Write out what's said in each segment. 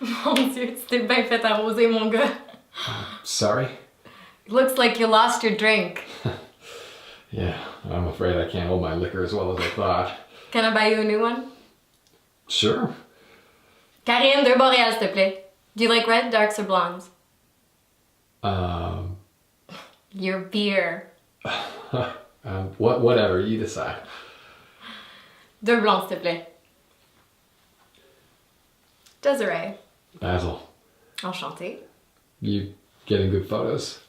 Mon Dieu, tu t'es bien fait arroser, mon gars. Sorry? Looks like you lost your drink. Yeah, I'm afraid I can't hold my liquor as well as I thought. Can I buy you a new one? Sure. Karine, 2 Boréal, s'il te plaît. Do you like red, darks, or blondes? Um, Your beer. whatever, you decide. 2 blancs, s'il te plaît. Desiree. Basil, Enchantée. you getting good photos?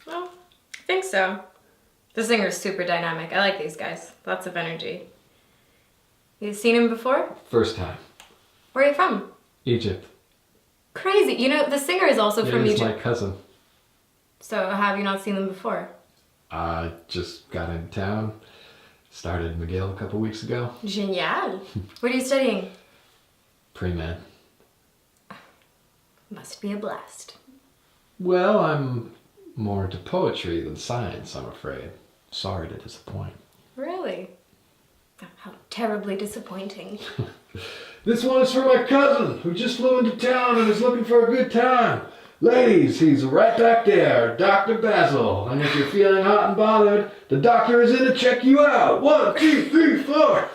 Well, I think so. The singer's super dynamic. I like these guys. Lots of energy. You seen him before? First time. Where are you from? Egypt. Crazy. You know, the singer is also from He's Egypt. my cousin. So have you not seen them before? I just got in town. Started McGill a couple weeks ago. Génial. What are you studying? Pre-med. Must be a blast. Well, I'm more into poetry than science, I'm afraid. Sorry to disappoint. Really? How terribly disappointing. This one is for my cousin, who just flew into town and is looking for a good time. Ladies, he's right back there, Dr. Basil. And if you're feeling hot and bothered, the doctor is in to check you out. 1, 2, 3, 4.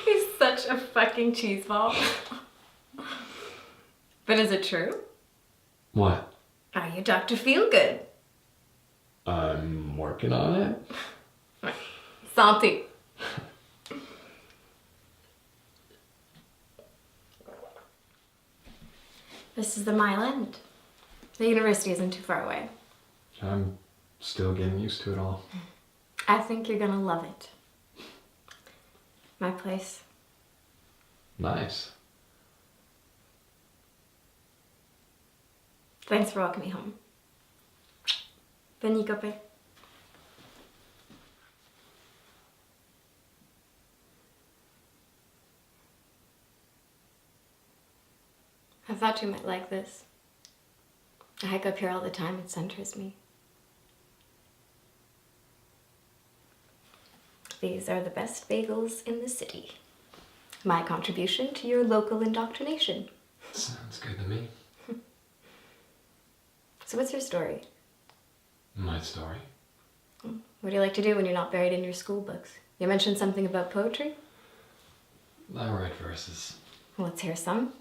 He's such a fucking cheeseball. But is it true? What? Are you Dr. Feelgood? I'm working on it. Santé. This is the Mile End. The university isn't too far away. I'm still getting used to it all. I think you're gonna love it. My place. Nice. Thanks for walking me home. Benny Copé. I thought you might like this. I hike up here all the time, it centers me. These are the best bagels in the city. My contribution to your local indoctrination. Sounds good to me. So what's your story? My story. What do you like to do when you're not buried in your school books? You mentioned something about poetry? I write verses. Let's hear some.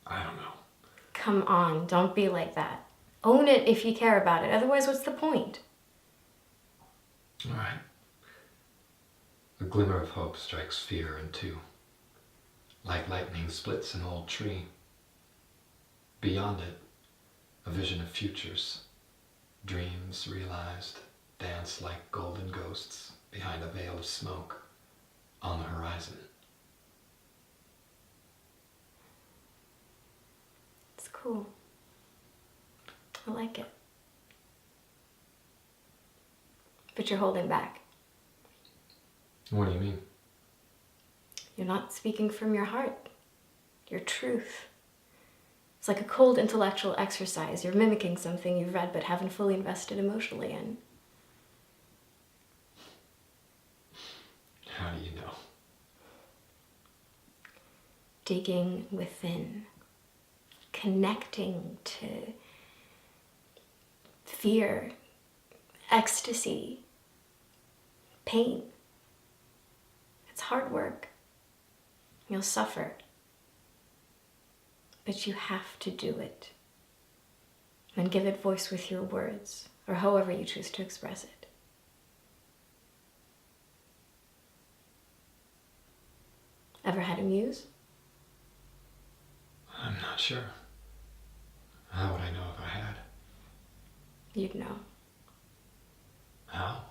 I don't know. Come on, don't be like that. Own it if you care about it, otherwise what's the point? All right. A glimmer of hope strikes fear in two. Like lightning splits an old tree. Beyond it, a vision of futures. Dreams realized dance like golden ghosts behind a veil of smoke on the horizon. It's cool. I like it. But you're holding back. What do you mean? You're not speaking from your heart, your truth. It's like a cold intellectual exercise. You're mimicking something you've read but haven't fully invested emotionally in. How do you know? Digging within, connecting to fear, ecstasy, pain. It's hard work. You'll suffer. But you have to do it. And give it voice with your words, or however you choose to express it. Ever had a muse? I'm not sure. How would I know if I had? You'd know. How?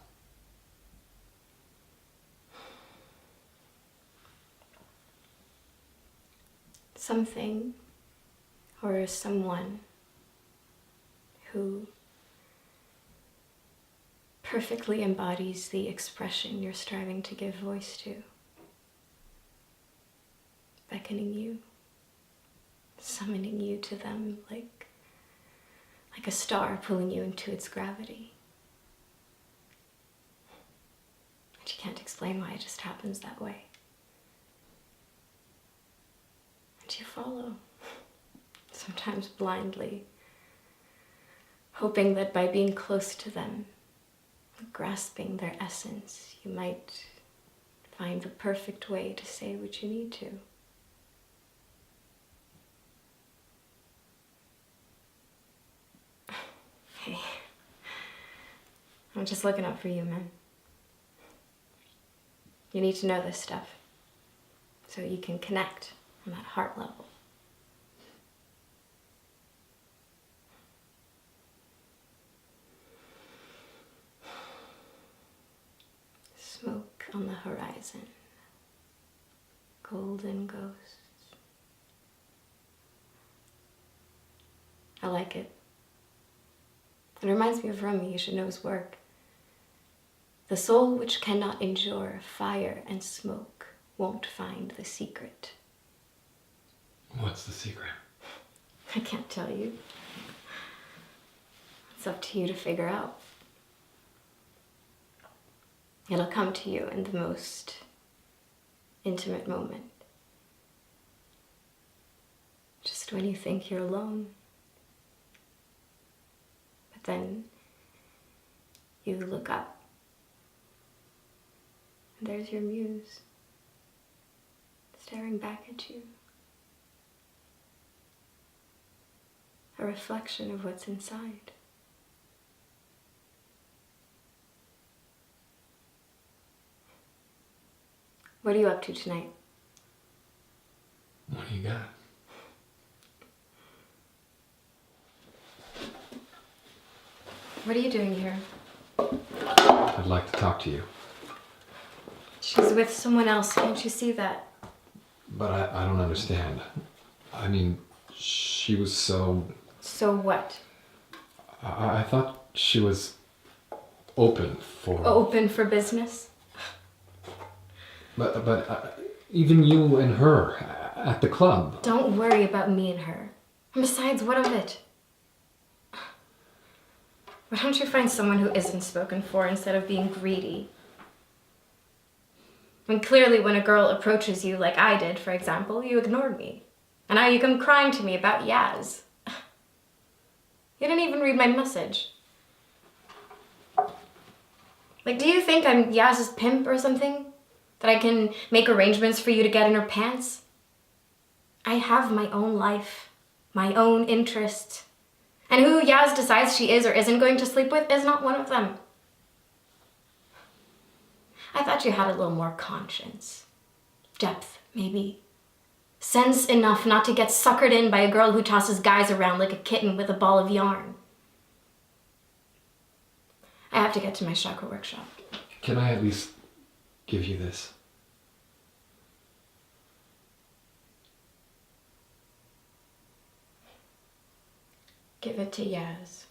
Something or someone who perfectly embodies the expression you're striving to give voice to. Beckoning you, summoning you to them like a star pulling you into its gravity. And you can't explain why it just happens that way. But you follow, sometimes blindly, hoping that by being close to them, grasping their essence, you might find the perfect way to say what you need to. Hey, I'm just looking out for you, man. You need to know this stuff so you can connect on that heart level. Smoke on the horizon, golden ghosts. I like it. It reminds me of Rumi. You should know his work. The soul which cannot endure fire and smoke won't find the secret. What's the secret? I can't tell you. It's up to you to figure out. It'll come to you in the most intimate moment. Just when you think you're alone. But then you look up and there's your muse staring back at you. A reflection of what's inside. What are you up to tonight? What do you got? What are you doing here? I'd like to talk to you. She's with someone else, can't you see that? But I don't understand. I mean, she was so... So what? I thought she was open for... Open for business? But even you and her at the club. Don't worry about me and her. And besides, what of it? Why don't you find someone who isn't spoken for instead of being greedy? When clearly when a girl approaches you like I did, for example, you ignored me. And now you come crying to me about Yaz. You didn't even read my message. Like, do you think I'm Yaz's pimp or something? That I can make arrangements for you to get in her pants? I have my own life, my own interests. And who Yaz decides she is or isn't going to sleep with is not one of them. I thought you had a little more conscience. Depth, maybe. Sense enough not to get suckered in by a girl who tosses guys around like a kitten with a ball of yarn. I have to get to my chakra workshop. Can I at least give you this? Give it to Yaz.